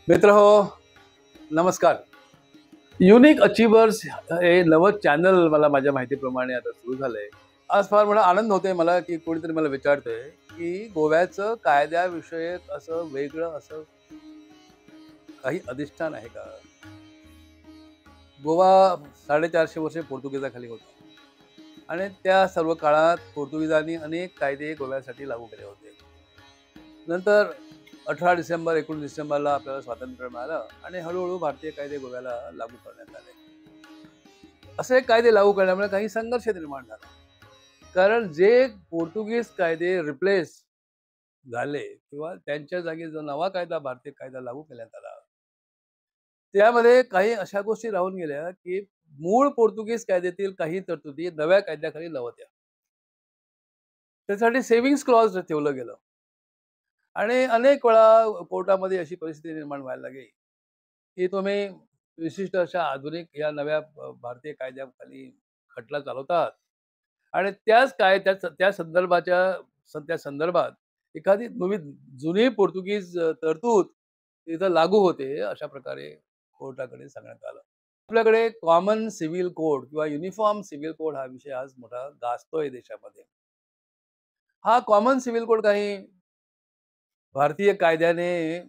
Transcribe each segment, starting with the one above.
मित्र हो, नमस्कार. युनिक अचिव्हर्स हे नवं चॅनल मला माझ्या माहितीप्रमाणे आता सुरू झालंय. आज फार मोठा आनंद होतोय मला, की कोणीतरी मला विचारतंय, की गोव्याचं कायद्याविषयक असं वेगळं असं काही अधिष्ठान आहे का? गोवा 450 वर्षे पोर्तुगीजाखाली होता आणि त्या सर्व काळात पोर्तुगीजांनी अनेक कायदे गोव्यासाठी लागू केले होते. नंतर 18 डिसेंबर 19 डिसेंबरला आपल्याला स्वातंत्र्य मिळालं आणि हळूहळू भारतीय कायदे गोव्याला लागू करण्यात आले. असे कायदे लागू करण्यामुळे काही संघर्ष निर्माण झाला. कारण जे पोर्तुगीज कायदे रिप्लेस झाले किंवा त्यांच्या जागी जो नवा कायदा भारतीय कायदा लागू करण्यात आला, त्यामध्ये काही अशा गोष्टी राहून गेल्या, की मूळ पोर्तुगीज कायद्यातील काही तरतुदी नव्या कायद्याखाली नव्हत्या. त्यासाठी सेव्हिंग्ज क्लॉज ठेवलं गेलं आणि अनेक वेळा कोर्टामध्ये अशी परिस्थिती निर्माण व्हायला लागली, की तुम्ही विशिष्ट अशा आधुनिक या नव्या भारतीय कायद्याखाली खटला चालवतात आणि त्या संदर्भात एखादी नवी जुनी पोर्तुगीज तरतूद तिथं लागू होते, अशा प्रकारे कोर्टाकडे सांगण्यात आलं. आपल्याकडे कॉमन सिव्हिल कोड किंवा युनिफॉर्म सिव्हिल कोड हा विषय आज मोठा गाजतोय देशामध्ये. हा कॉमन सिव्हिल कोड काही भारतीय कायद्याने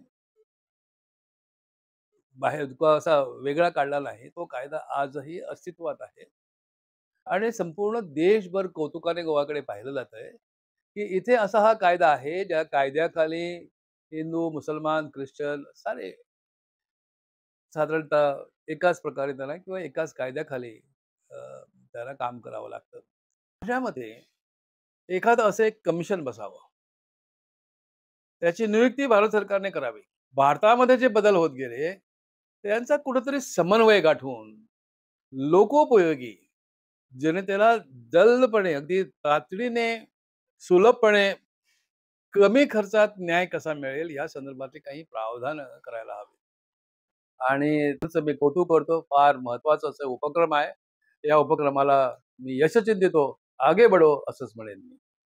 बाहेर असा वेगळा काढला नाही. तो कायदा आजही अस्तित्वात आहे आणि संपूर्ण देशभर कौतुकाने गोवाकडे पाहिलं जातंय, की इथे असा हा कायदा आहे, ज्या कायद्याखाली हिंदू, मुसलमान, ख्रिश्चन सारे साधारणतः एकाच प्रकारे त्यांना किंवा एकाच कायद्याखाली अ, त्यांना काम करावं लागतं. अशामध्ये एखादं असं एक कमिशन बसावं. त्याची नियुक्ती भारत सरकारने करावी. भारतामध्ये जे बदल होत गेले, त्यांचा कुठेतरी समन्वय गाठून लोकोपयोगी जनतेला जलदपणे, अगदी तातडीने, सुलभपणे, कमी खर्चात न्याय कसा मिळेल या संदर्भातले काही प्रावधान करायला हवे. आणि त्याचं मी कौतुक करतो. फार महत्वाचा असा उपक्रम आहे. या उपक्रमाला मी यशचिंतितो. आगे बढो असंच म्हणेन मी.